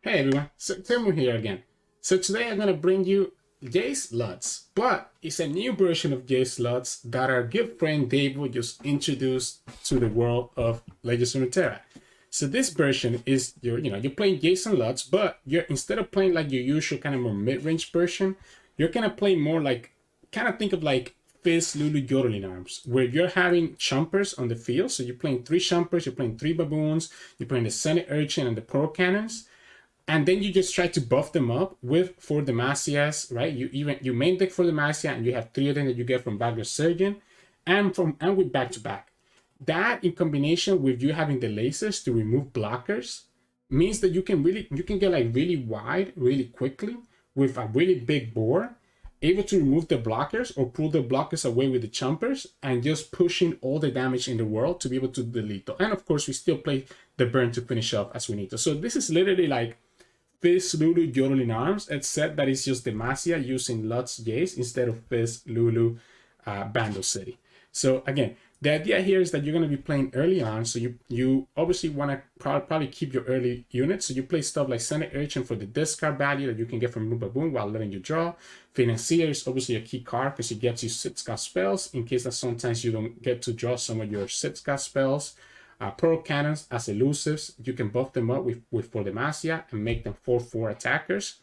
Hey everyone, Sirturmund here again. So today I'm going to bring you Jayce Lux, but it's a new version of Jayce Lux that our good friend Davebo just introduced to the world of Legends of Runeterra. So this version is you're playing Jayce and Lux, but you're instead of playing like your usual kind of more mid-range version, you're gonna play more like think of like Fizz Lulu Yodeling arms, where you're having chompers on the field. So you're playing 3 chompers, you're playing 3 baboons, you're playing the Senate Urchin and the Pearl Cannons. And then you just try to buff them up with 4 Demacias, right? You main deck for Demacia, and you have 3 of them that you get from Aggro Surgeon, and with back to back. That in combination with you having the lasers to remove blockers means that you can get like really wide really quickly with a really big board, able to remove the blockers or pull the blockers away with the chompers, and just pushing all the damage in the world to be able to delete them. And of course, we still play the burn to finish off as we need to. So this is literally like Fizz Lulu Yodeling arms, except that it's just Demacia using Lux Jayce instead of Fizz Lulu Bando City. So again, the idea here is that you're going to be playing early on, so you obviously want to probably keep your early units. So you play stuff like Senate Urchin for the discard value that you can get from Boom Boom while letting you draw. Financier is obviously a key card because it gets you 6-cast spells in case that sometimes you don't get to draw some of your 6-cast spells. Pearl Cannons as elusives, you can buff them up with for Demacia and make them 4/4 attackers.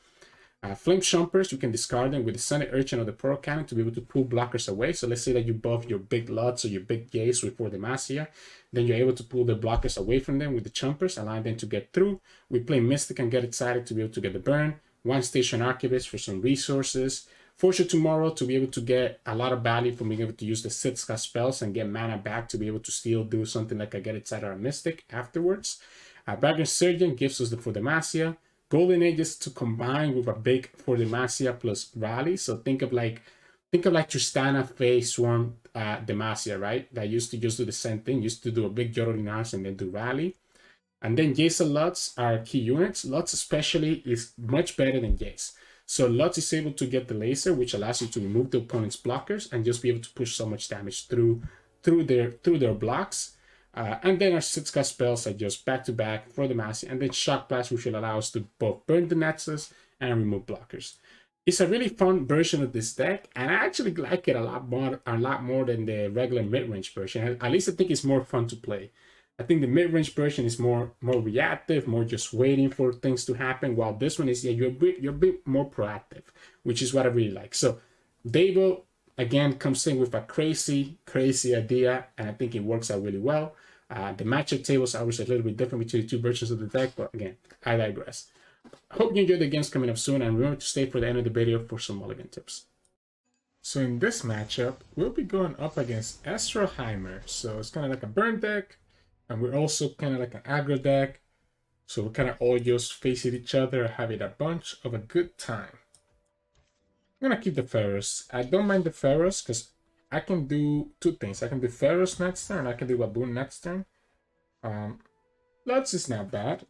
Flame Chompers, you can discard them with the Senate Urchin or the Pearl Cannon to be able to pull blockers away. So let's say that you buff your big Lux or your big Jayce with 4 Demacia, then you're able to pull the blockers away from them with the Chompers, allowing them to get through. We play Mystic and get excited to be able to get the burn. 1 Station Archivist for some resources. Fortune Tomorrow to be able to get a lot of value from being able to use the 6-cast spells and get mana back to be able to still do something like a Get Excited or a Mystic afterwards. Background Surgeon gives us the for Demacia. Golden Ages to combine with a big for Demacia plus RALLIES. So think of like Tristana Fae YiA Swarm Demacia, right? That used to just do the same thing, used to do a big Yodeling arms and then do rally. And then Jayce and Lux are key units. Lux especially is much better than Jayce. So Lux is able to get the laser, which allows you to remove the opponent's blockers and just be able to push so much damage through their blocks. And then our 6-cast spells are just back to back for the Demacia, and then Shock Blast, which will allow us to both burn the Nexus and remove blockers. It's a really fun version of this deck, and I actually like it a lot more than the regular mid-range version. At least I think it's more fun to play. I think the mid-range version is more reactive, more just waiting for things to happen, while this one is, you're a bit more proactive, which is what I really like. So Davebo, again, comes in with a crazy idea, and I think it works out really well. The matchup tables are obviously a little bit different between the 2 versions of the deck, but again, I digress. Hope you enjoy the games coming up soon, and remember to stay for the end of the video for some mulligan tips. So in this matchup, we'll be going up against Ezreal Heimerdinger. So it's kind of like a burn deck, and we're also kind of like an aggro deck. So we're kind of all just facing each other, having a bunch of a good time. I'm going to keep the Pharaohs. I don't mind the Pharaohs because I can do 2 things. I can do Pharaohs next turn, and I can do Baboon next turn. Lux is not bad.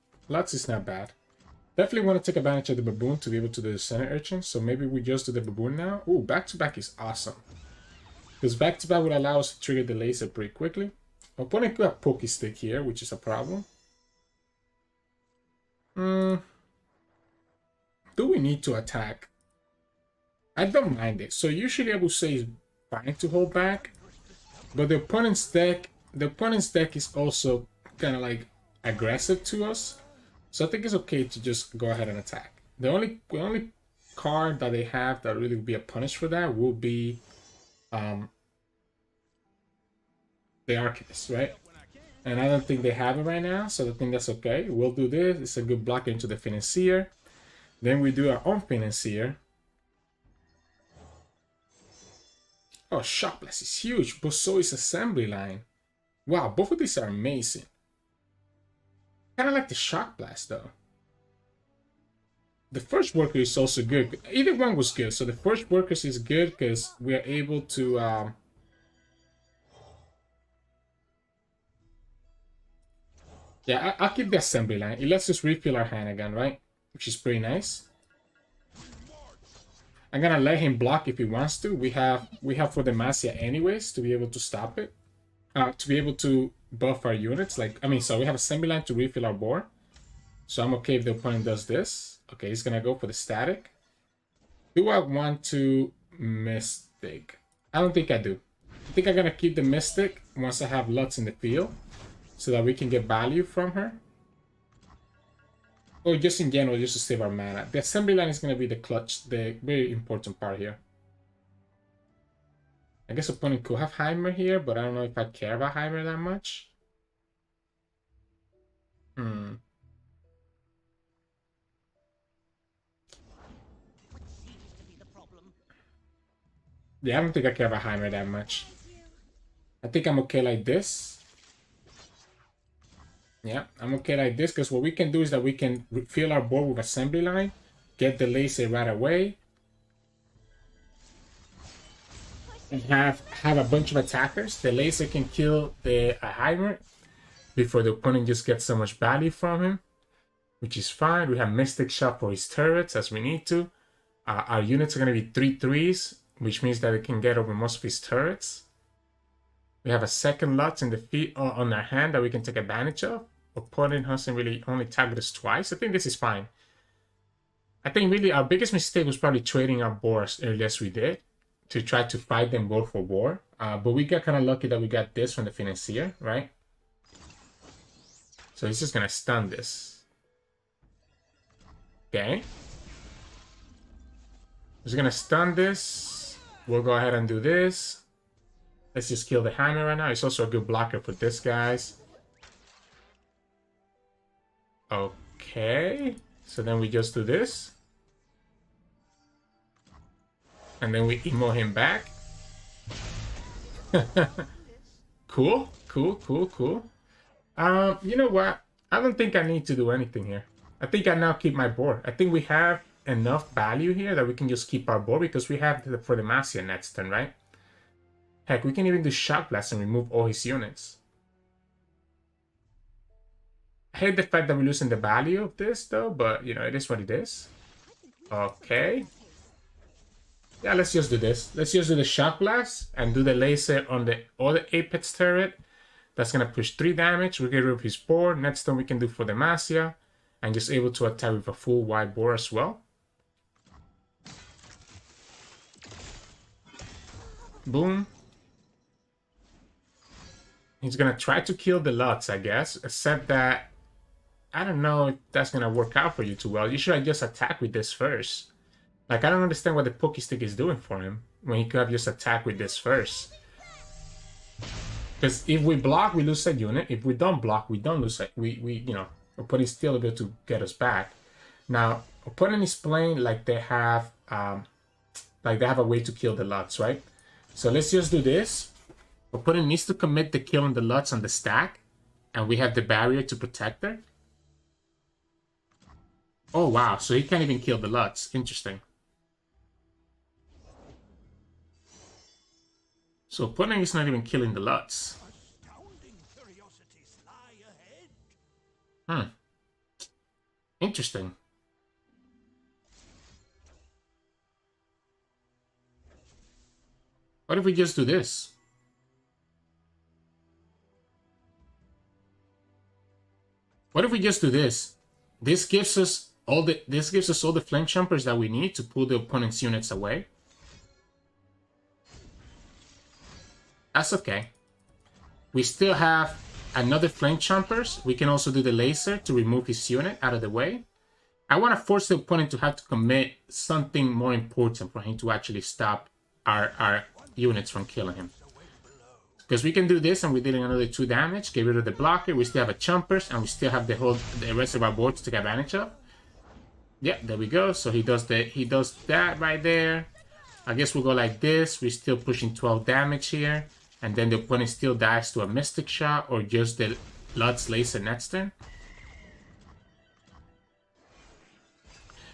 Definitely want to take advantage of the Baboon to be able to do the Senate Urchin. So maybe we just do the Baboon now. Ooh, back-to-back is awesome. Because back-to-back would allow us to trigger the laser pretty quickly. Opponent could have Pokey Stick here, which is a problem. Do we need to attack? I don't mind it. So usually I would say it's fine to hold back. But the opponent's deck is also kind of like aggressive to us. So I think it's okay to just go ahead and attack. The only card that they have that really would be a punish for that will be the Archivist, right? And I don't think they have it right now, so I think that's okay. We'll do this. It's a good block into the Financier. Then we do our own Financier. Oh, Shock Blast is huge, but so is Assembly Line. Wow, both of these are amazing. Kind of like the Shock Blast, though. The first worker is also good. Either one was good. So the first workers is good because we are able to... yeah, I'll keep the Assembly Line. It lets us refill our hand again, right? Which is pretty nice. I'm gonna let him block if he wants to. We have for Demacia anyways to be able to stop it. To be able to buff our units. So we have Assembly Line to refill our board. So I'm okay if the opponent does this. Okay, he's gonna go for the static. Do I want to Mystic? I don't think I do. I think I'm gonna keep the Mystic once I have Lux in the field, so that we can get value from her. Or just in general, just to save our mana. The assembly line is gonna be the clutch, the very important part here. I guess opponent could have Heimer here, but I don't know if I care about Heimer that much. Yeah, I don't think I care about Heimer that much. I think I'm okay like this. Yeah, I'm okay like this, because what we can do is that we can fill our board with assembly line, get the laser right away, and have a bunch of attackers. The laser can kill the Heimer before the opponent just gets so much value from him, which is fine. We have Mystic Shot for his turrets as we need to. Our units are going to be 3/3s, which means that it can get over most of his turrets. We have a second Lux in the feet on our hand that we can take advantage of. Opponent hasn't really only targeted us twice. I think this is fine. I think really our biggest mistake was probably trading our board as early as we did to try to fight them both for war. But we got kind of lucky that we got this from the Financier, right? So he's just going to stun this. Okay. He's going to stun this. We'll go ahead and do this. Let's just kill the Heimer right now. It's also a good blocker for this, guys. Okay. So then we just do this. And then we emo him back. Cool. You know what? I don't think I need to do anything here. I think I now keep my board. I think we have enough value here that we can just keep our board, because we have for Demacia next turn, right? Heck, we can even do Shock Blast and remove all his units. I hate the fact that we're losing the value of this, though, but, you know, it is what it is. Okay. Yeah, let's just do this. Let's just do the Shock Blast and do the laser on the other Apex turret. That's going to push 3 damage. We get rid of his board. Next turn we can do for Demacia. And just able to attack with a full wide board as well. Boom. He's going to try to kill the Lux, I guess. Except that I don't know if that's going to work out for you too well. You should just attack with this first. Like, I don't understand what the Poke Stick is doing for him when he could have just attacked with this first. Because if we block, we lose a unit. If we don't block, we don't lose it. You know, opponent is still able to get us back. Now, opponent is playing like they have a way to kill the Lux, right? So let's just do this. Opponent needs to commit the kill on the Lux on the stack, and we have the barrier to protect her. Oh wow, so he can't even kill the Lux. Interesting. So opponent is not even killing the Lux. Interesting. What if we just do this? What if we just do this? This gives us all the Flame Chompers that we need to pull the opponent's units away. That's okay. We still have another Flame Chompers. We can also do the laser to remove his unit out of the way. I want to force the opponent to have to commit something more important for him to actually stop our units from killing him. Because we can do this and we're dealing another 2 damage, get rid of the blocker, we still have a Chompers, and we still have the rest of our board to take advantage of. Yeah, there we go. So he does that right there. I guess we'll go like this. We're still pushing 12 damage here. And then the opponent still dies to a Mystic Shot or just the Lux Laser next turn.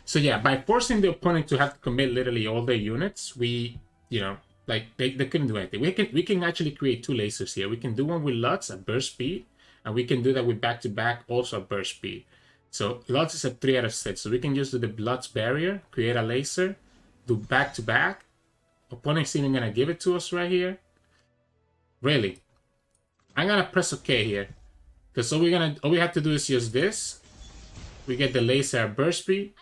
So yeah, by forcing the opponent to have to commit literally all their units, we, you know, like they couldn't do anything. We can actually create 2 lasers here. We can do one with Lux at burst speed, and we can do that with back-to-back also at burst speed. So Lux is a 3 out of 6. So we can just do the Lux barrier, create a laser, do back-to-back. Opponent's even gonna give it to us right here. Really? I'm gonna press OK here. Because all we have to do is use this. We get the laser burst speed.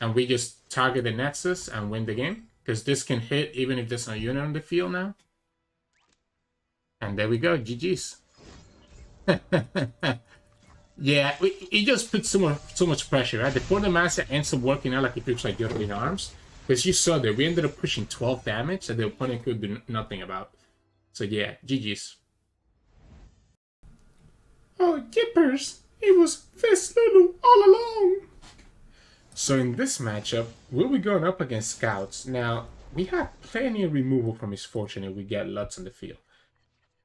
And we just target the Nexus and win the game. Because this can hit even if there's no unit on the field now. And there we go, GG's. Yeah, it just puts so much pressure, right? Before the Demacia ends up working out like it looks like the other arms. Because you saw that we ended up pushing 12 damage that the opponent could do nothing about. So yeah, GG's. Oh, yippers! It was Fizz Lulu all along! So in this matchup, we'll be going up against Scouts. Now, we have plenty of removal from Misfortune if we get Lux on the field.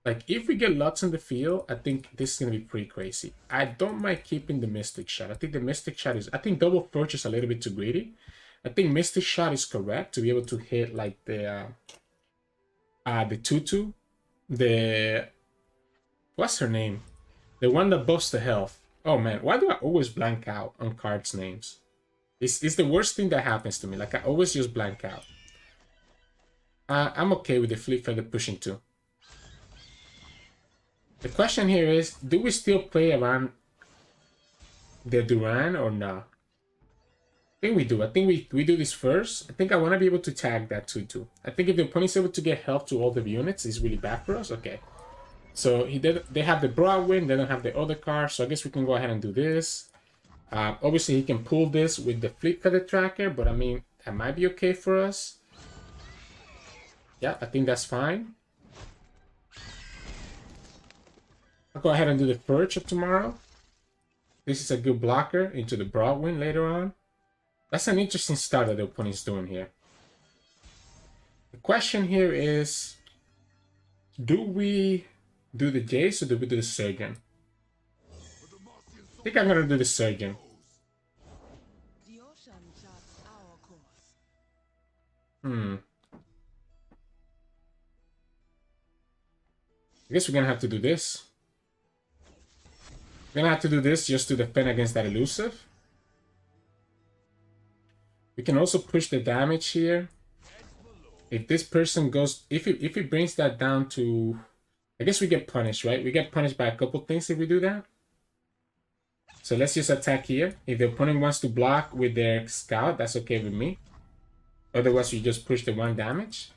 Like, if we get Lux on the field, I think this is going to be pretty crazy. I don't mind keeping the Mystic Shot. I think the Mystic Shot is... I think Double Perch is a little bit too greedy. I think Mystic Shot is correct to be able to hit, like, the 2-2. The... What's her name? The one that buffs the health. Oh, man. Why do I always blank out on cards' names? It's the worst thing that happens to me. Like, I always just blank out. I'm okay with the Fleet Feather pushing 2. The question here is, do we still play around the Duran or not? I think we do. I think we do this first. I think I want to be able to tag that 2-2. I think if the opponent's able to get health to all the units, it's really bad for us. Okay. So they have the Broadwind, they don't have the other car, so I guess we can go ahead and do this. Obviously, he can pull this with the Fleet Feather Tracker, but I mean, that might be okay for us. Yeah, I think that's fine. I'll go ahead and do the Purge of tomorrow. This is a good blocker into the Broadwind later on. That's an interesting start that the opponent's doing here. The question here is, do we do the Jayce or do we do the Surgeon? I think I'm going to do the Surgeon. I guess we're going to have to do this. We're going to have to do this just to defend against that elusive. We can also push the damage here. If this person goes... If he brings that down to... I guess we get punished, right? We get punished by a couple things if we do that. So let's just attack here. If the opponent wants to block with their Scout, that's okay with me. Otherwise, we just push the 1 damage.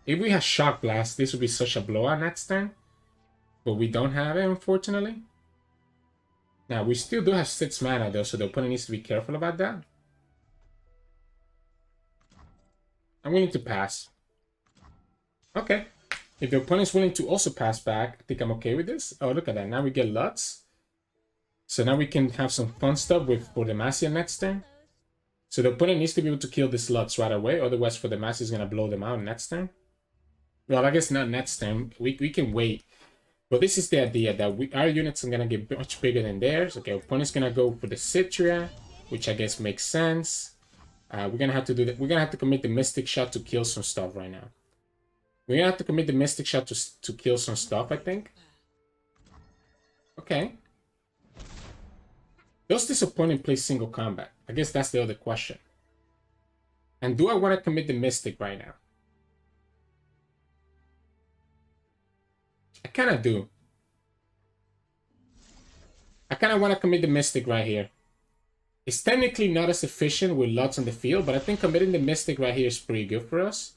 If we have Shock Blast, this would be such a blowout next turn. But we don't have it, unfortunately. Now, we still do have 6 mana, though, so the opponent needs to be careful about that. I'm willing to pass. Okay. If the opponent's willing to also pass back, I think I'm okay with this. Oh, look at that. Now we get Lux. So now we can have some fun stuff for Demacia next turn. So the opponent needs to be able to kill this Lux right away. Otherwise, for Demacia is going to blow them out next turn. Well, I guess not next turn. We can wait. But this is the idea that our units are going to get much bigger than theirs. Okay, opponent's going to go for the Citria, which I guess makes sense. We're going to have to do that. We're going to have to commit the Mystic Shot to kill some stuff right now. We're going to have to commit the Mystic Shot to kill some stuff, I think. Okay. Does this opponent play single combat? I guess that's the other question. And do I want to commit the Mystic right now? I kind of do. I kind of want to commit the Mystic right here. It's technically not as efficient with Lux on the field, but I think committing the Mystic right here is pretty good for us.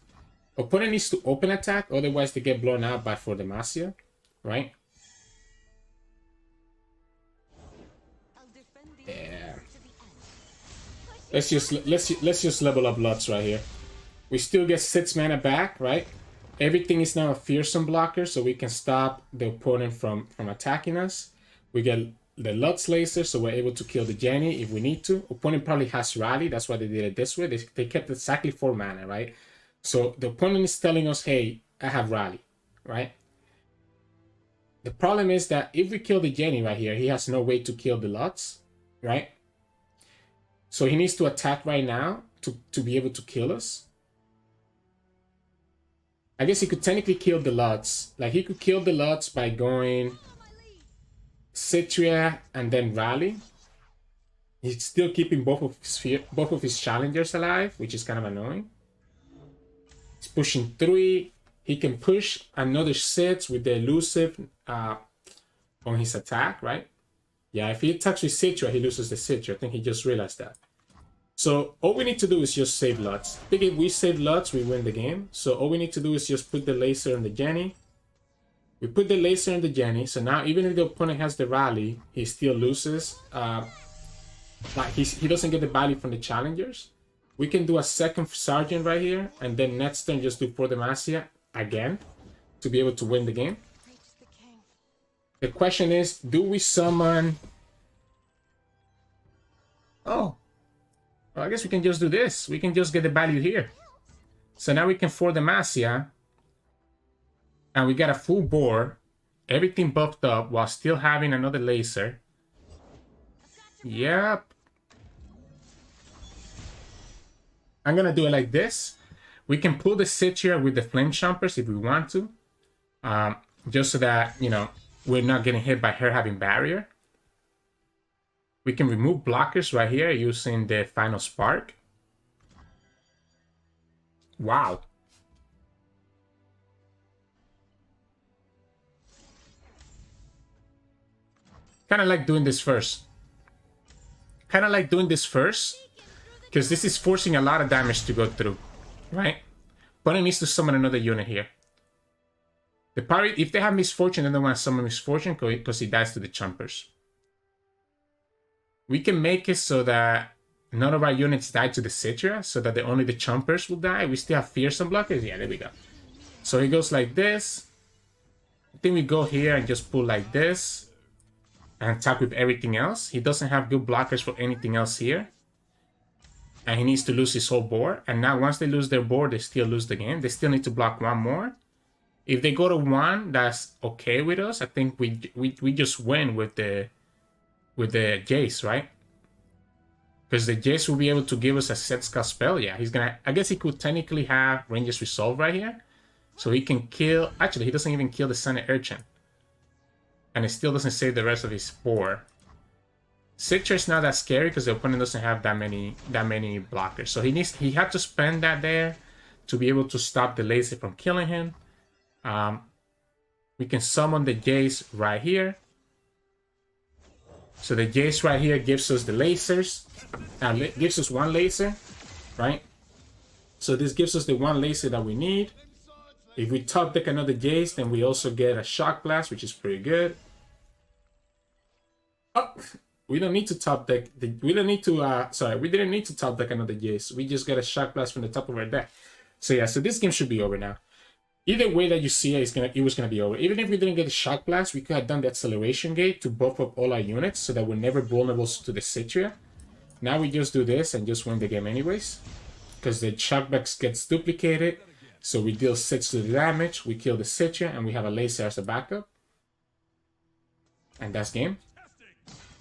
Opponent needs to open attack, otherwise they get blown out by for Demacia, right? Yeah. Let's just level up Lux right here. We still get 6 mana back, right? Everything is now a fearsome blocker, so we can stop the opponent from attacking us. We get the Lux laser, so we're able to kill the Jenny if we need to. Opponent probably has Rally, that's why they did it this way. They kept exactly 4 mana, right? So the opponent is telling us, hey, I have Rally, right? The problem is that if we kill the Jenny right here, he has no way to kill the Lux, right? So he needs to attack right now to be able to kill us. I guess he could technically kill the Lux. Like, he could kill the Lux by going Citria and then Rally. He's still keeping both of his challengers alive, which is kind of annoying. He's pushing 3. He can push another 6 with the elusive on his attack, right? Yeah, if he attacks with Citra, he loses the Citra. I think he just realized that. So all we need to do is just save Lux. I think if we save Lux, we win the game. So all we need to do is just put the laser on the Jenny. We put the laser on the Jenny. So now even if the opponent has the rally, he still loses. Like he doesn't get the value from the challengers. We can do a second Sergeant right here. And then next turn just do for Demacia again to be able to win the game. The question is, do we summon... Oh. Well, I guess we can just do this. We can just get the value here. So now we can for Demacia. And we got a full board. Everything buffed up while still having another laser. Yep. I'm going to do it like this. We can pull the Citra with the Flame Chompers if we want to. Just so that, you know, we're not getting hit by her having barrier. We can remove blockers right here using the Final Spark. Wow. Kind of like doing this first. Because this is forcing a lot of damage to go through. Right? Opponent needs to summon another unit here. The party, if they have Misfortune, they don't want to summon Misfortune because he dies to the Chompers. We can make it so that none of our units die to the Citra, so that only the Chompers will die. We still have Fearsome blockers. Yeah, there we go. So he goes like this. I think we go here and just pull like this. And attack with everything else. He doesn't have good blockers for anything else here. And he needs to lose his whole board. And now once they lose their board, they still lose the game. They still need to block one more. If they go to 1, that's okay with us. I think we just win with the Jayce, right? Because the Jayce will be able to give us a set scale spell. Yeah, he's gonna... I guess he could technically have Ranger's Resolve right here. So he can kill... Actually, he doesn't even kill the Senate Urchin. And it still doesn't save the rest of his board. Citra is not that scary because the opponent doesn't have that many blockers. So he had to spend that there to be able to stop the laser from killing him. We can summon the Jayce right here. So the Jayce right here gives us the lasers. Gives us one laser, right? So this gives us the one laser that we need. If we top deck another Jayce, then we also get a Shock Blast, which is pretty good. Oh, we don't need to top deck. We didn't need to top deck another Jayce. We just get a Shock Blast from the top of our deck. So yeah, so this game should be over now. Either way that you see it, it was gonna be over. Even if we didn't get a Shock Blast, we could have done the Acceleration Gate to buff up all our units so that we're never vulnerable to the Citra. Now we just do this and just win the game anyways. Because the Shock Blast gets duplicated. So we deal 6 to the damage, we kill the Citra, and we have a laser as a backup. And that's game.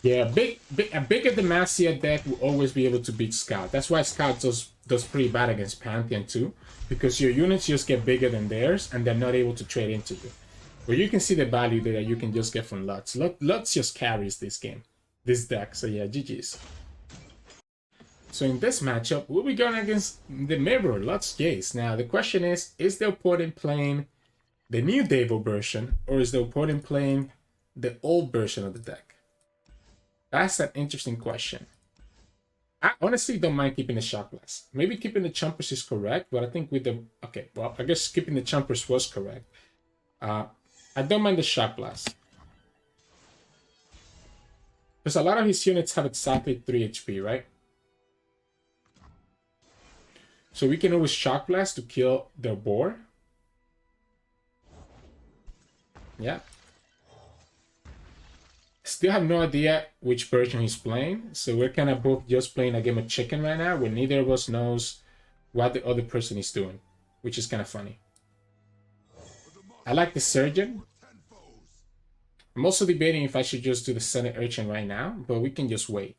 Yeah, a bigger Demacia deck will always be able to beat Scout. That's why Scout does pretty bad against Pantheon too. Because your units just get bigger than theirs, and they're not able to trade into you. But you can see the value there that you can just get from Lux. Lux just carries this game, this deck. So yeah, GG's. So in this matchup, we'll be going against the mirror, Lux Jayce. Now, the question is the opponent playing the new Davebo version, or is the opponent playing the old version of the deck? That's an interesting question. I honestly don't mind keeping the Shock Blast. Maybe keeping the Chompers is correct, but I think with the... Okay, well, I guess keeping the Chompers was correct. I don't mind the Shock Blast. Because a lot of his units have exactly 3 HP, right? So we can always Shock Blast to kill their board. Yeah. Still have no idea which version he's playing. So we're kind of both just playing a game of chicken right now where neither of us knows what the other person is doing. Which is kind of funny. I like the Surgeon. I'm also debating if I should just do the Senate Urchin right now. But we can just wait.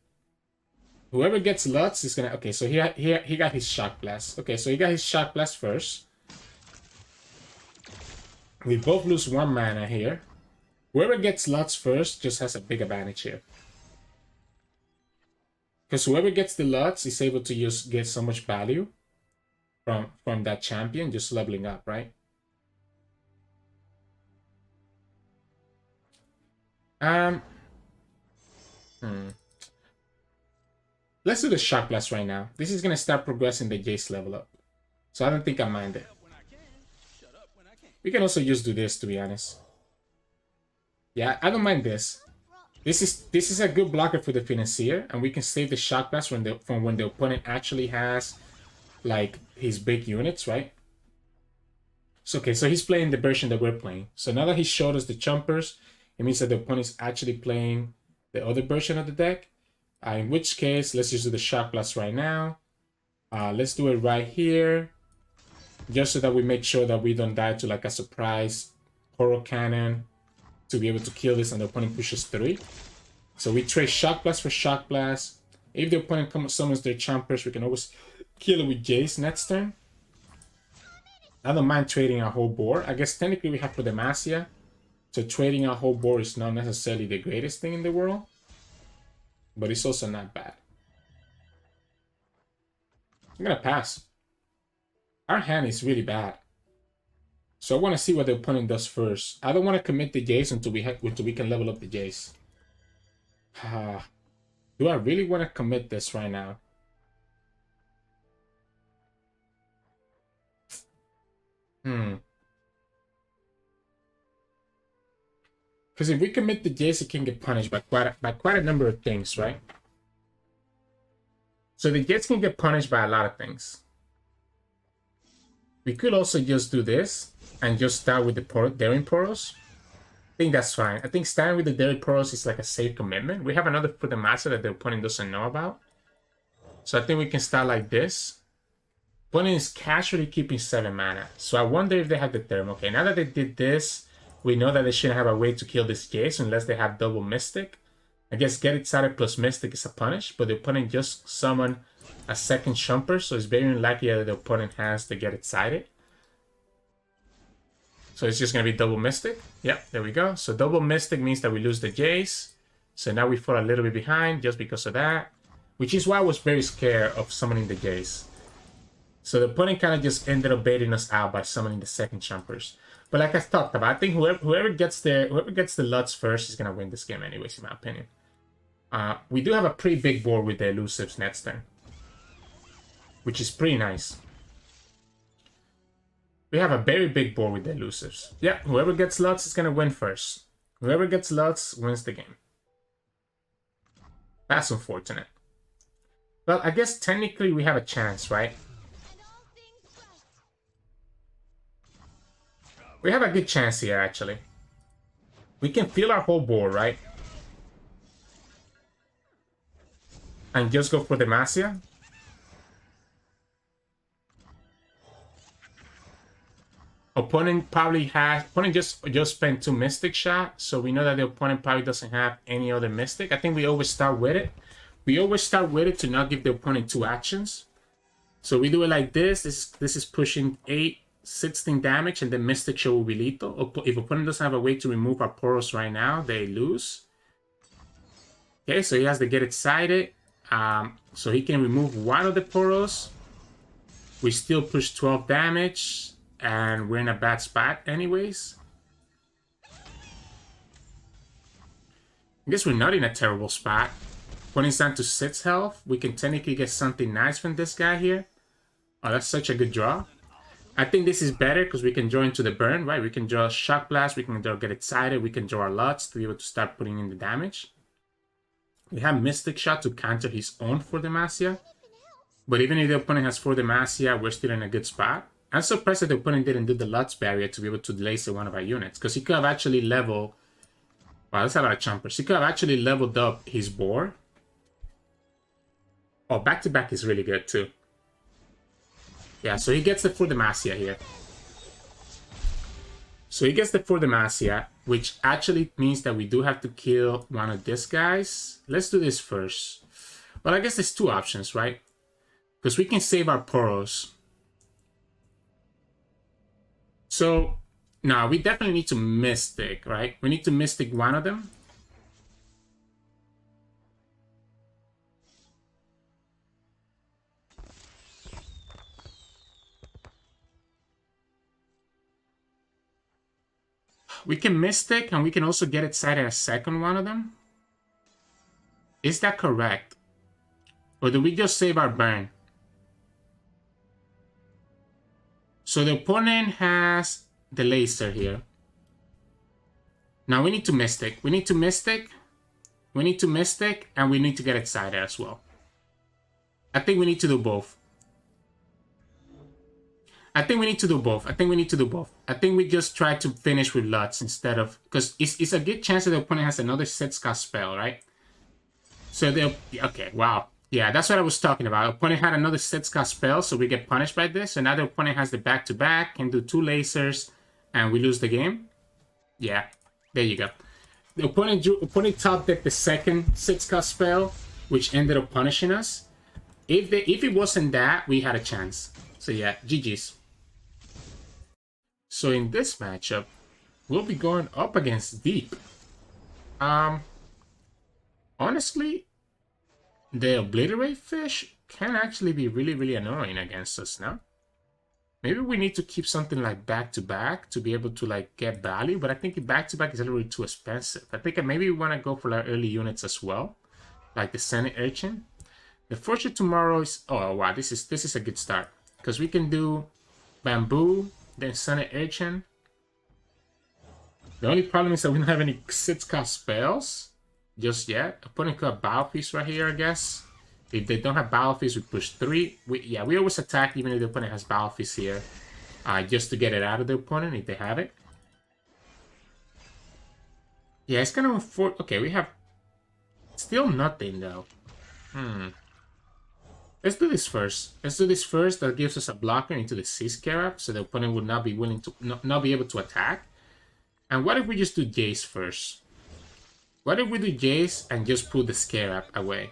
Whoever gets Lux is gonna... Okay, so he got his Shock Blast. Okay, so he got his Shock Blast first. We both lose 1 mana here. Whoever gets Lux first just has a big advantage here. Because whoever gets the Lux is able to just get so much value from that champion just leveling up, right? Let's do the Shock Blast right now. This is going to start progressing the Jayce level up. So I don't think I mind it. We can also just do this, to be honest. Yeah, I don't mind this. This is a good blocker for the Financier, and we can save the Shock Blast from when the opponent actually has, like, his big units, right? So, okay, so he's playing the version that we're playing. So now that he showed us the Chompers, it means that the opponent is actually playing the other version of the deck. In which case, let's just do the Shock Blast right now. Let's do it right here. Just so that we make sure that we don't die to like a surprise Horror Cannon to be able to kill this and the opponent pushes 3. So we trade Shock Blast for Shock Blast. If the opponent summons their Chompers, we can always kill it with Jayce next turn. I don't mind trading our whole board. I guess technically we have for Demacia. So trading our whole board is not necessarily the greatest thing in the world. But it's also not bad. I'm going to pass. Our hand is really bad. So I want to see what the opponent does first. I don't want to commit the Jayce until we can level up the Jayce. Do I really want to commit this right now? Because if we commit the Jayce, it can get punished by quite a number of things, right? So the Jayce can get punished by a lot of things. We could also just do this and just start with the Daring Poros. I think that's fine. I think starting with the Daring Poros is like a safe commitment. We have another for the master that the opponent doesn't know about. So I think we can start like this. Opponent is casually keeping 7 mana. So I wonder if they have the Therm. Okay, now that they did this, we know that they shouldn't have a way to kill this Jayce unless they have double Mystic. I guess Get Excited plus Mystic is a punish, but the opponent just summoned a second Chomper, so it's very unlikely that the opponent has to Get Excited. So it's just going to be double Mystic. Yep, there we go. So double Mystic means that we lose the Jayce. So now we fall a little bit behind just because of that, which is why I was very scared of summoning the Jayce. So the opponent kind of just ended up baiting us out by summoning the second Chompers. But like I talked about, I think whoever gets the Lux first is going to win this game anyways, in my opinion. We do have a pretty big board with the Elusives next turn, which is pretty nice. We have a very big board with the Elusives. Yeah, whoever gets Lux is going to win first. Whoever gets Lux wins the game. That's unfortunate. Well, I guess technically we have a chance, right? We have a good chance here, actually. We can fill our whole board, right? And just go for Demacia. Opponent just spent 2 Mystic shots, so we know that the opponent probably doesn't have any other Mystic. I think we always start with it. We always start with it to not give the opponent 2 actions. So we do it like this. This is pushing 16 damage, and the Mystic Show will be lethal. If opponent doesn't have a way to remove our Poros right now, they lose. Okay, so he has to Get Excited. So he can remove one of the Poros. We still push 12 damage, and we're in a bad spot anyways. I guess we're not in a terrible spot. Opponent's down to 6 health. We can technically get something nice from this guy here. Oh, that's such a good draw. I think this is better because we can draw into the burn, right? We can draw Shock Blast, we can draw Get Excited, we can draw our Lux to be able to start putting in the damage. We have Mystic Shot to counter his own for Demacia. But even if the opponent has 4 Demacia, we're still in a good spot. I'm surprised that the opponent didn't do the Lux barrier to be able to laser one of our units, because he could have actually leveled... Wow, that's a lot of Chompers. He could have actually leveled up his board. Oh, back-to-back is really good too. Yeah, so he gets the 4 Demacia here. So he gets the 4 Demacia, which actually means that we do have to kill one of these guys. Let's do this first. Well, I guess there's 2 options, right? Because we can save our Poros. So, no, we definitely need to Mystic, right? We need to Mystic one of them. We can Mystic, and we can also Get Excited a second one of them. Is that correct? Or do we just save our burn? So the opponent has the laser here. Now we need to Mystic. We need to Mystic. We need to Mystic, and we need to get excited as well. I think we need to do both. I think we need to do both. I think we need to do both. I think we just try to finish with Lux instead of... Because it's a good chance that the opponent has another Setsuka spell, right? So they'll... Okay, wow. Yeah, that's what I was talking about. The opponent had another Setsuka spell, so we get punished by this. So now the opponent has the back-to-back, can do 2 lasers, and we lose the game. Yeah, there you go. The opponent top decked the second Setsuka spell, which ended up punishing us. If it wasn't that, we had a chance. So yeah, GG's. So in this matchup, we'll be going up against Deep. Honestly, the Obliterate Fish can actually be really, really annoying against us now. Maybe we need to keep something like back-to-back to be able to like get value, but I think back-to-back is a little bit too expensive. I think maybe we want to go for like early units as well, like the Senate Urchin. The Fortune tomorrow is... Oh wow, this is a good start. Because we can do Bamboo, then Senate Urchin. The only problem is that we don't have any Setsuka spells just yet. Opponent could have Battle Feast right here, I guess. If they don't have Battle Feast, we push 3. We always attack even if the opponent has Battle Feast here. Just to get it out of the opponent if they have it. Yeah, it's kind of... Okay, we have... Still nothing though. Let's do this first. Let's do this first. That gives us a blocker into the Sea Scarab, so the opponent would not be willing to not be able to attack. And what if we just do Jayce first? What if we do Jayce and just put the Scarab away?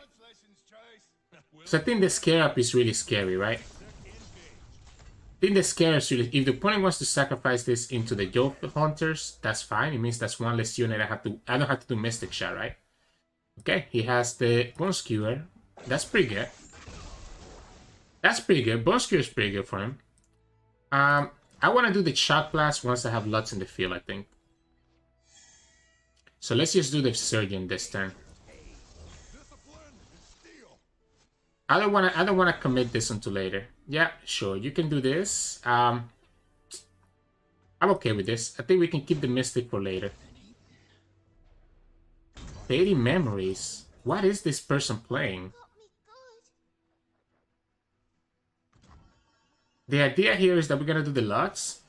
So I think the Scarab is really scary, right? I think the Scarab is really... If the opponent wants to sacrifice this into the Joe Hunters, that's fine. It means that's one less unit I don't have to do Mystic Shot, right? Okay, he has the Bone Skewer. That's pretty good. That's pretty good. Bone Skewer is pretty good for him. I want to do the Shock Blast once I have Lux in the field, I think. So let's just do the Surgeon this turn. I don't wanna commit this until later. Yeah, sure, you can do this. I'm okay with this. I think we can keep the Mystic for later. 80 memories. What is this person playing? The idea here is that we're gonna do the Lux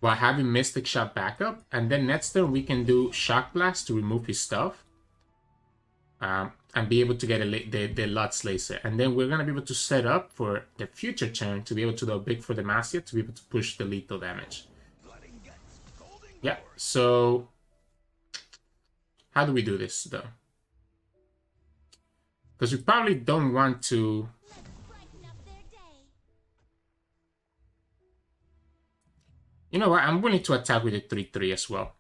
while having Mystic Shot backup, and then next turn we can do Shock Blast to remove his stuff, and be able to get the Lux laser, and then we're gonna be able to set up for the future turn to be able to do a big for Demacia to be able to push the lethal damage. Yeah. So how do we do this though? Because we probably don't want to. You know what? I'm willing to attack with the 3-3 as well.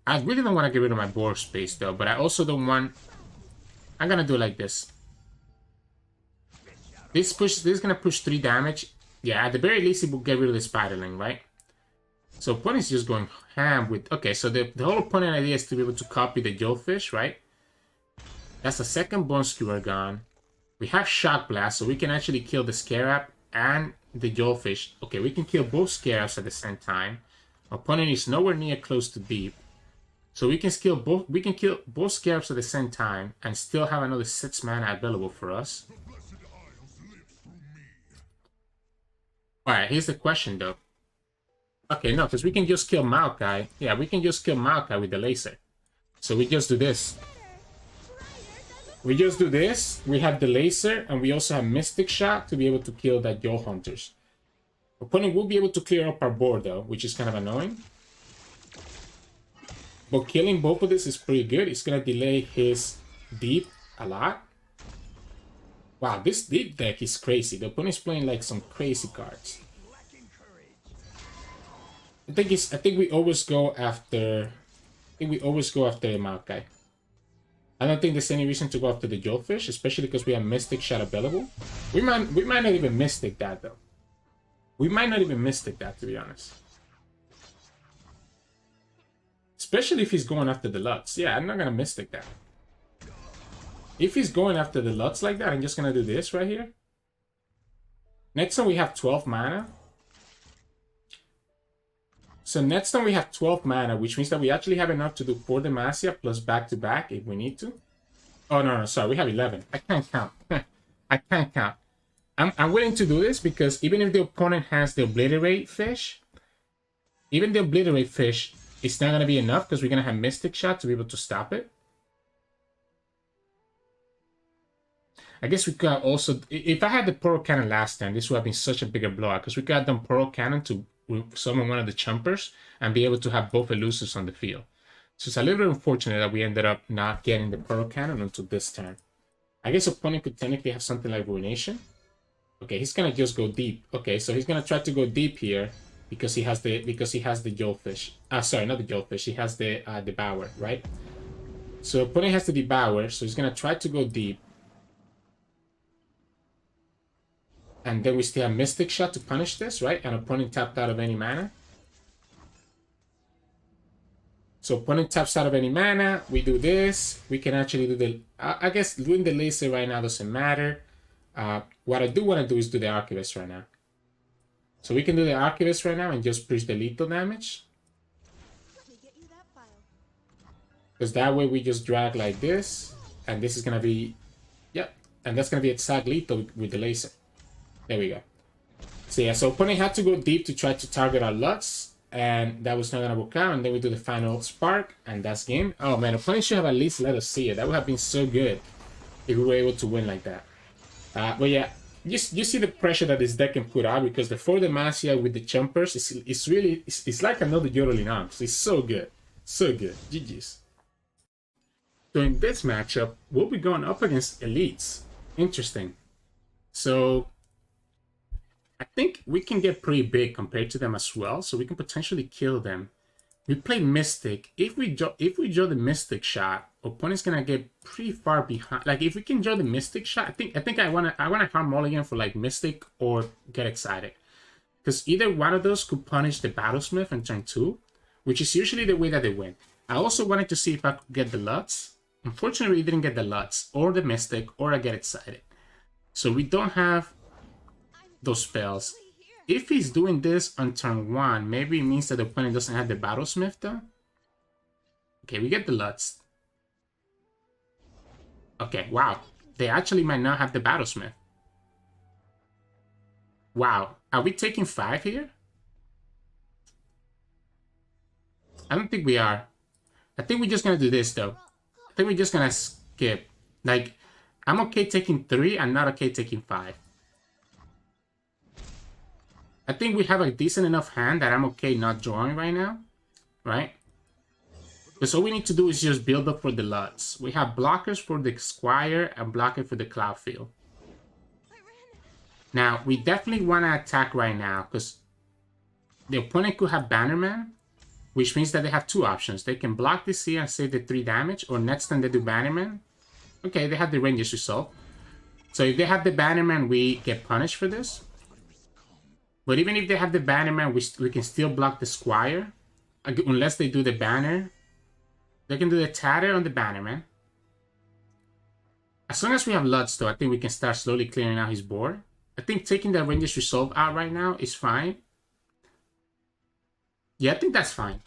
I really don't want to get rid of my board space though, but I also don't want... I'm gonna do it like this. This is gonna push 3 damage. Yeah, at the very least it will get rid of the Spiderling, right? So opponent's just going ham with... Okay, so the whole opponent idea is to be able to copy the Jewelfish, right? That's the second Bone Skewer gone. We have Shock Blast, so we can actually kill the Scarab and the Jewelfish. Okay, we can kill both Scarabs at the same time. Opponent is nowhere near close to Deep. So we can kill both Scarabs at the same time and still have another 6 mana available for us. Alright, here's the question though. Okay, no, because we can just kill Maokai. Yeah, we can just kill Maokai with the laser. So we just do this. We just do this, we have the laser, and we also have Mystic Shot to be able to kill that Joe Hunters. Opponent will be able to clear up our board though, which is kind of annoying. But killing both of this is pretty good. It's going to delay his Deep a lot. Wow, this Deep deck is crazy. The opponent's playing like some crazy cards. I think we always go after... Maokai. I don't think there's any reason to go after the Jewelfish, especially because we have Mystic Shot available. We might not even Mystic that though. We might not even Mystic that, to be honest. Especially if he's going after the Lux. Yeah, I'm not gonna Mystic that. If he's going after the Lux like that, I'm just gonna do this right here. Next time we have 12 mana. So next time we have 12 mana, which means that we actually have enough to do 4 Demacia plus back-to-back if we need to. Oh, no, sorry, we have 11. I can't count. I can't count. I'm willing to do this because even if the opponent has the Obliterate Fish, even the Obliterate Fish, it's not going to be enough because we're going to have Mystic Shot to be able to stop it. I guess we could also... If I had the Pearl Cannon last time, this would have been such a bigger blowout because we could have done Pearl Cannon to summon one of the Chompers and be able to have both elusives on the field. So it's a little bit unfortunate that we ended up not getting the Pearl Cannon until this turn. I guess opponent could technically have something like Ruination. Okay, he's gonna just go deep. Okay, so he's gonna try to go deep here because he has the Jolfish. Sorry, not the Jolfish. He has the Devour, right? So opponent has the Devour, so he's gonna try to go deep. And then we still have Mystic Shot to punish this, right? And opponent tapped out of any mana. So opponent taps out of any mana. We do this. We can actually do the... I guess doing the laser right now doesn't matter. What I do want to do is do the Archivist right now. So we can do the Archivist right now and just push the lethal damage. Because that way we just drag like this. And this is going to be... Yep. And that's going to be exact lethal with the laser. There we go. So yeah, so opponent had to go deep to try to target our Lux. And that was not going to work out. And then we do the final Spark. And that's game. Oh man, opponent should have at least let us see it. That would have been so good if we were able to win like that. But yeah, you see the pressure that this deck can put out. Because the 4 Demacia with the Chompers, it's like another Yodeling Arms. It's so good. So good. GG's. So in this matchup, we'll be going up against Elites. Interesting. So... I think we can get pretty big compared to them as well, so we can potentially kill them. We play Mystic. If we draw the Mystic shot, opponent's gonna get pretty far behind. Like if we can draw the Mystic shot, I think I wanna harm mulligan for like Mystic or get excited, because either one of those could punish the Battlesmith in turn 2, which is usually the way that they win. I also wanted to see if I could get the Lux. Unfortunately, we didn't get the Lux or the Mystic or I get excited, so we don't have those spells. If he's doing this on turn 1, maybe it means that the opponent doesn't have the Battlesmith though. Okay, we get the Lutz. Okay, wow. They actually might not have the Battlesmith. Wow. Are we taking 5 here? I don't think we are. I think we're just gonna do this though. I think we're just gonna skip. Like, I'm okay taking 3, I'm not okay taking 5. I think we have a decent enough hand that I'm okay not drawing right now, right? Because all we need to do is just build up for the Lutz. We have blockers for the Squire and blocker for the Cloudfield. Now, we definitely want to attack right now because the opponent could have Bannerman, which means that they have 2 options. They can block this here and save the 3 damage, or next time they do Bannerman. Okay, they have the Ranger's Resolve. So if they have the Bannerman, we get punished for this. But even if they have the Bannerman, we can still block the Squire. Unless they do the Banner. They can do the Tatter on the Bannerman. As long as we have Lutz though, I think we can start slowly clearing out his board. I think taking the Ranger's Resolve out right now is fine. Yeah, I think that's fine.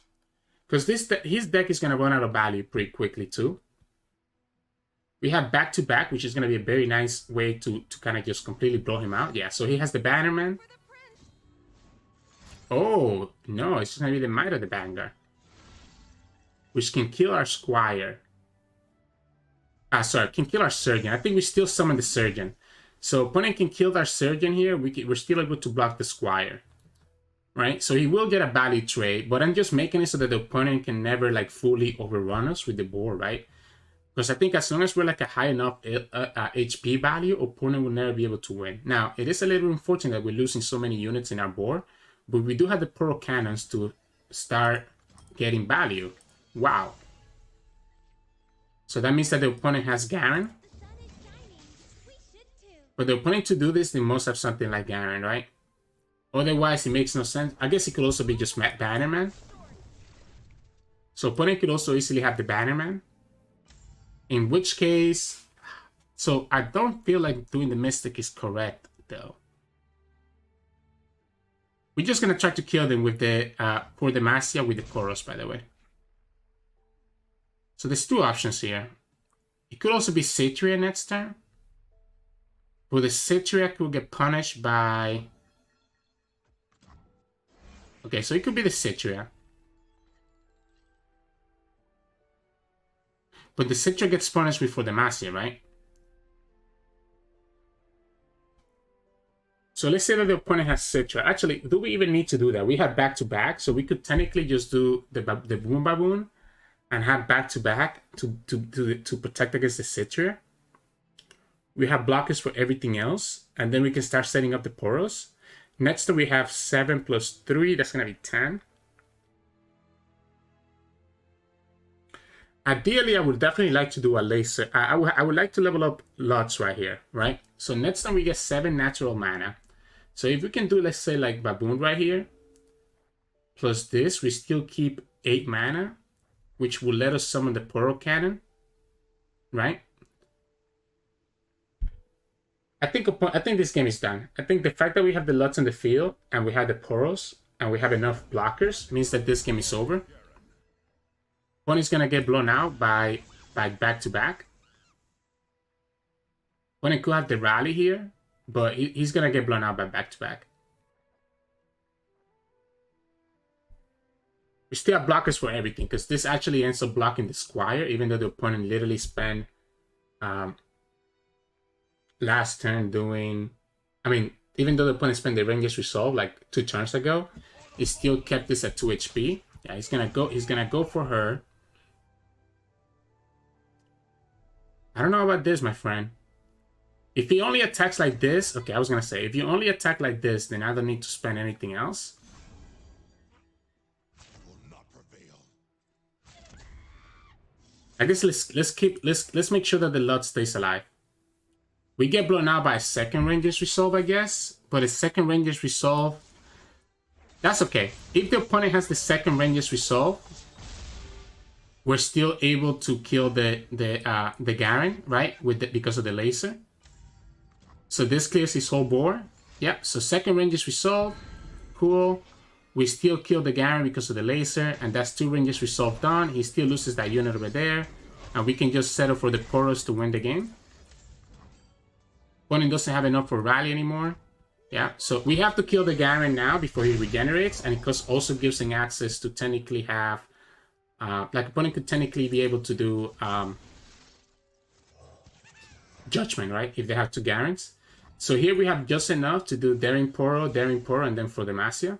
Because his deck is going to run out of value pretty quickly too. We have back-to-back, which is going to be a very nice way to kind of just completely blow him out. Yeah, so he has the Bannerman. Oh, no, it's just going to be the Might of the Vanguard. Which can kill our Squire. Sorry, can kill our Surgeon. I think we still summon the Surgeon. So opponent can kill our Surgeon here. We're still able to block the Squire. Right? So he will get a value trade. But I'm just making it so that the opponent can never like fully overrun us with the board, right? Because I think as long as we're like a high enough HP value, opponent will never be able to win. Now, it is a little unfortunate that we're losing so many units in our board. But we do have the Pearl Cannons to start getting value. Wow. So that means that the opponent has Garen. For the opponent to do this, they must have something like Garen, right? Otherwise, it makes no sense. I guess it could also be just Bannerman. So opponent could also easily have the Bannerman. In which case, so I don't feel like doing the Mystic is correct though. We're just gonna try to kill them with the for Demacia with the Chorus, by the way. So there's two options here. It could also be Citria next turn. But the Citria could get punished by... Okay, so it could be the Citria. But the Citria gets punished before the Demacia, right? So let's say that the opponent has Citria. Actually, do we even need to do that? We have back-to-back, so we could technically just do the Boon Baboon and have back-to-back to protect against the Citria. We have blockers for everything else, and then we can start setting up the Poros. Next, we have 7 plus 3. That's going to be 10. Ideally, I would definitely like to do a laser. I would like to level up Lux right here, right? So next time we get 7 natural mana. So if we can do, let's say, like Baboon right here, plus this, we still keep 8 mana, which will let us summon the Poro Cannon, right? I think this game is done. I think the fact that we have the Lux in the field and we have the Poros and we have enough blockers means that this game is over. Opponent's gonna get blown out by back-to-back. Opponent could have the rally here, but he's gonna get blown out by back-to-back. We still have blockers for everything, because this actually ends up blocking the Squire, even though the opponent literally spent last turn doing... I mean, even though the opponent spent the Ranger's Resolve like 2 turns ago, he still kept this at 2 HP. Yeah, he's gonna go for her. I don't know about this, my friend. If he only attacks like this... Okay, I was gonna say, if you only attack like this, then I don't need to spend anything else. I guess let's make sure that the Lux stays alive. We get blown out by a second Ranger's Resolve, I guess. But a second Ranger's Resolve... That's okay. If the opponent has the second Ranger's Resolve, we're still able to kill the Garen, right? Because of the laser. So this clears his whole board. Yep, so second Ranger's Resolve. Cool. We still kill the Garen because of the laser, and that's 2 Ranger's Resolve done. He still loses that unit over there. And we can just settle for the Poros to win the game. Opponent doesn't have enough for rally anymore. Yeah, so we have to kill the Garen now before he regenerates, and it also gives him access to technically have... like, opponent could technically be able to do Judgment, right? If they have 2 Garens. So here we have just enough to do Daring Poro, and then for Demacia.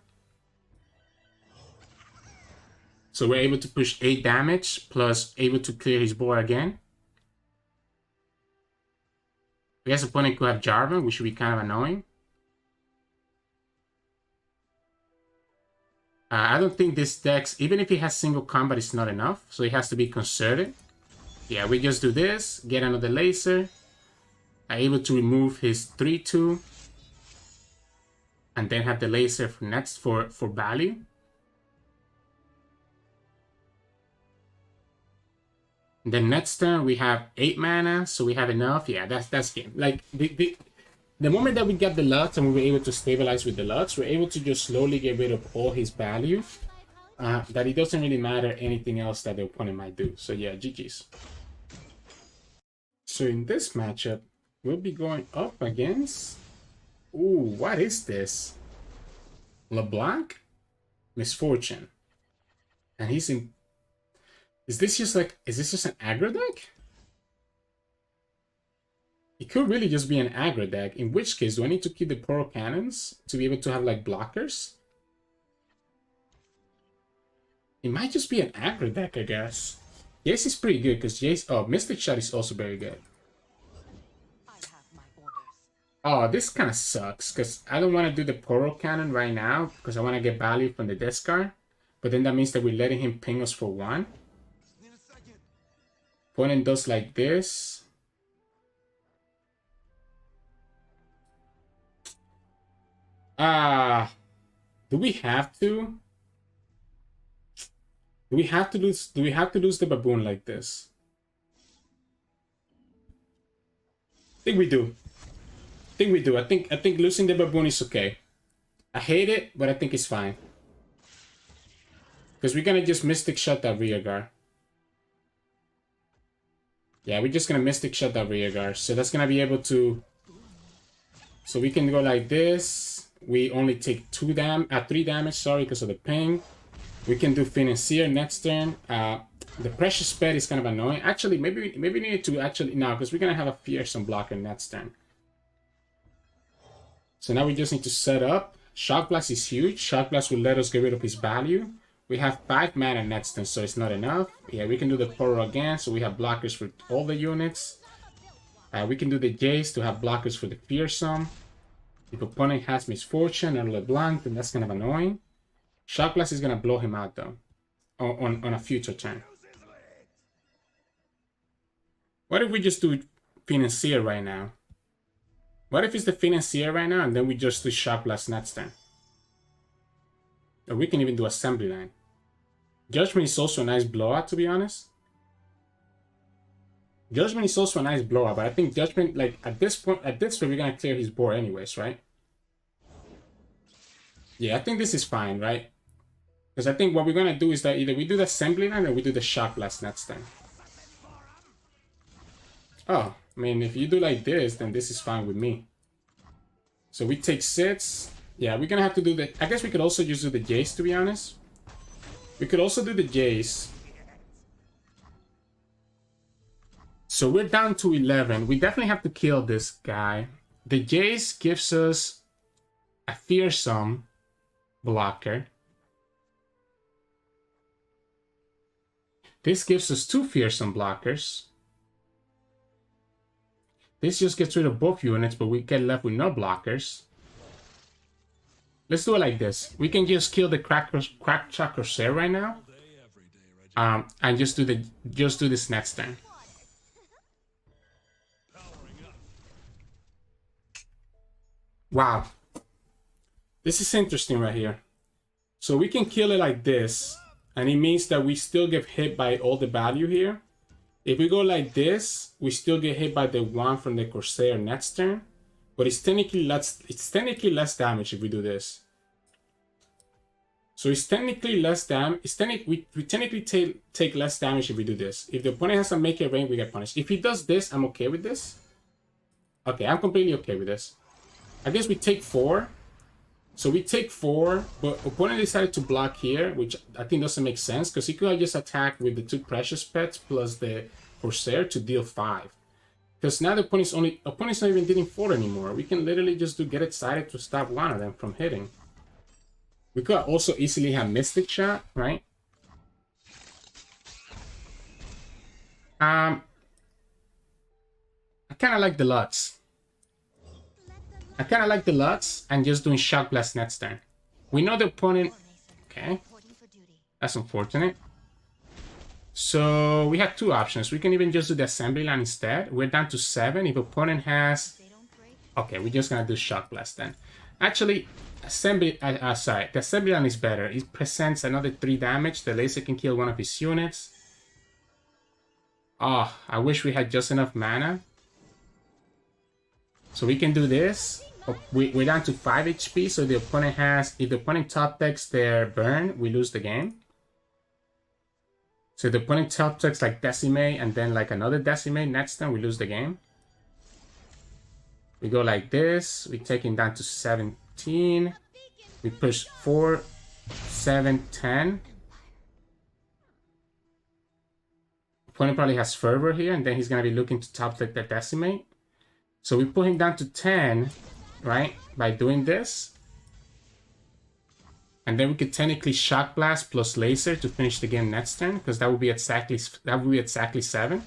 So we're able to push 8 damage, plus able to clear his board again. I guess opponent could have Jarvan, which would be kind of annoying. I don't think this deck, even if he has single combat, is not enough. So it has to be concerted. Yeah, we just do this, get another laser. Able to remove his 3-2. And then have the laser for next for value. Then next turn we have 8 mana, so we have enough. Yeah, that's game. Like the moment that we get the Lux and we were able to stabilize with the Lux, we're able to just slowly get rid of all his value. That it doesn't really matter anything else that the opponent might do. So yeah, GG's. So in this matchup, we'll be going up against... Ooh, what is this? LeBlanc? Misfortune. And he's in... Is this just an aggro deck? It could really just be an aggro deck, in which case, do I need to keep the Poro Cannons to be able to have, like, blockers? It might just be an aggro deck, I guess. Jayce is pretty good, because Jayce... Oh, Mystic Shot is also very good. Oh, this kind of sucks, because I don't want to do the Poro Cannon right now, because I want to get value from the discard. But then that means that we're letting him ping us for 1. Opponent does like this. Do we have to? Do we have to lose? Do we have to lose the baboon like this? I think we do. I think we do. I think losing the baboon is okay. I hate it, but I think it's fine. Because we're gonna just Mystic Shot that rearguard. Yeah, we're just gonna Mystic Shot that rearguard. So that's gonna be able to. So we can go like this. We only take 3 damage, sorry, because of the ping. We can do Financier next turn. The Precious Pet is kind of annoying. Actually, maybe we need to actually no, because we're gonna have a Fearsome blocker next turn. So now we just need to set up. Shock Blast is huge. Shock Blast will let us get rid of his value. We have 5 mana next turn, so it's not enough. Yeah, we can do the Portal again, so we have blockers for all the units. We can do the Jayce to have blockers for the Fearsome. If opponent has Misfortune or LeBlanc, then that's kind of annoying. Shock Blast is gonna blow him out though, on a future turn. What if we just do Financier right now? What if it's the Financier right now and then we just do Shock Blast next turn? Or we can even do Assembly Line. Judgment is also a nice blowout, to be honest. Judgment is also a nice blowout, but I think Judgment, like, at this point, we're gonna clear his board anyways, right? Yeah, I think this is fine, right? Because I think what we're gonna do is that either we do the Assembly Line or we do the Shock Blast next time. Oh, I mean, if you do like this, then this is fine with me. So we take 6. Yeah, we're gonna have to do the... I guess we could also just do the Jayce, to be honest. We could also do the Jayce. So we're down to 11. We definitely have to kill this guy. The Jayce gives us a Fearsome blocker. This gives us 2 Fearsome blockers. This just gets rid of both units, but we get left with no blockers. Let's do it like this. We can just kill the Crack Corsair right now. And just do this next turn. Wow. This is interesting right here. So we can kill it like this, and it means that we still get hit by all the value here. If we go like this, we still get hit by the one from the Corsair next turn, but it's technically less damage if we do this. So it's technically less damage. We technically take less damage if we do this. If the opponent has a Make It Rain, we get punished. If he does this, I'm okay with this. Okay, I'm completely okay with this. I guess we take 4. So we take 4, but opponent decided to block here, which I think doesn't make sense, because he could have just attacked with the 2 Precious Pets plus the Corsair to deal 5. Because now the opponent's not even dealing 4 anymore. We can literally just get excited to stop one of them from hitting. We could also easily have Mystic Shot, right? I kind of like the Lux. I kind of like the Lux and just doing Shock Blast next turn. We know the opponent... Okay. That's unfortunate. So we have 2 options. We can even just do the Assembly Line instead. We're down to 7. If opponent has... Okay, we're just going to do Shock Blast then. Actually, the Assembly Line is better. It presents another 3 damage. The laser can kill one of his units. Oh, I wish we had just enough mana. So we can do this. We're down to 5 HP, so if the opponent top decks their burn, we lose the game. So if the opponent top decks like Decimate and then like another Decimate next turn, we lose the game. We go like this, we take him down to 17. We push 4, 7, 10. Opponent probably has Fervor here, and then he's gonna be looking to top deck the Decimate. So we put him down to 10, right, by doing this. And then we could technically Shock Blast plus Laser to finish the game next turn, because that would be exactly 7.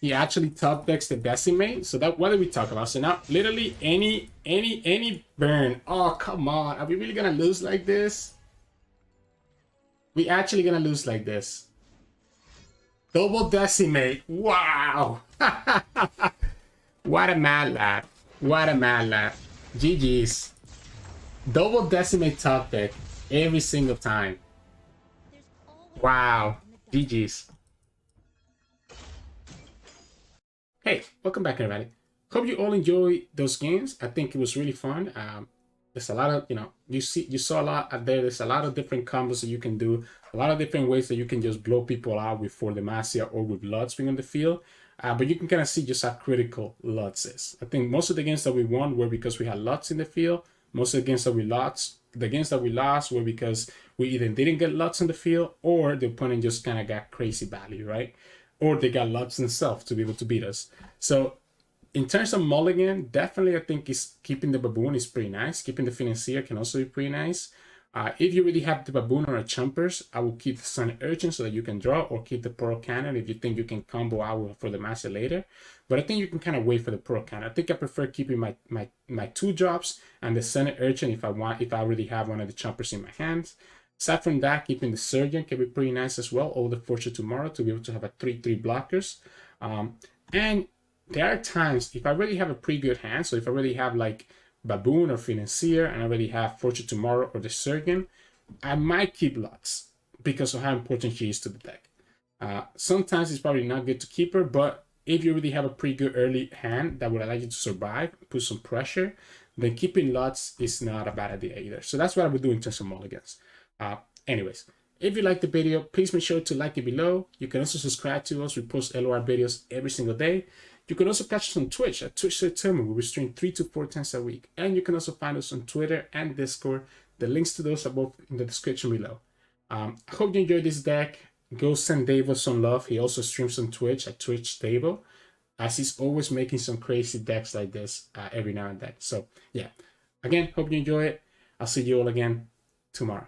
He actually top decks the Decimate. So that, what did we talk about? So now literally any burn. Oh, come on. Are we really gonna lose like this? We actually gonna lose like this. Double Decimate. Wow. What a mad lad. What a mad lad. GG's. Double Decimate top deck every single time. Wow. GG's. Hey, welcome back, everybody. Hope you all enjoy those games. I think it was really fun. There's a lot of, you saw a lot out there. There's a lot of different combos that you can do, a lot of different ways that you can just blow people out with for Demacia or with Lux being on the field. But you can kind of see just how critical Lux is. I think most of the games that we won were because we had Lux in the field. Most of the games that we lost, were because we either didn't get Lux in the field or the opponent just kind of got crazy value, right? Or they got Lux themselves to be able to beat us. So in terms of mulligan, definitely I think is keeping the baboon is pretty nice. Keeping the financier can also be pretty nice. If you really have the baboon or a chompers, I will keep the sun urchin so that you can draw, or keep the pearl cannon if you think you can combo out for the master later. But I think you can kind of wait for the pearl cannon. I think I prefer keeping my 2-drops and the sun urchin if I really have one of the chompers in my hands. Aside from that, keeping the surgeon can be pretty nice as well. All the fortune tomorrow to be able to have a 3/3 blockers. And there are times if I really have a pretty good hand, so if I really have like baboon or financier and I really have fortune tomorrow or the surgeon, I might keep Lux because of how important she is to the deck. Sometimes it's probably not good to keep her, but if you really have a pretty good early hand that would allow you to survive, put some pressure, then keeping Lux is not a bad idea either. So that's what I would do in terms of mulligans. Anyways, if you like the video, please make sure to like it below. You can also subscribe to us. We post LOR videos every single day. You can also catch us on Twitch at Twitch Sirturmund, where we stream 3 to 4 times a week. And you can also find us on Twitter and Discord. The links to those are both in the description below. I hope you enjoyed this deck. Go send Davebo some love. He also streams on Twitch at Twitch Davebo, as he's always making some crazy decks like this every now and then. So yeah, again, hope you enjoy it. I'll see you all again tomorrow.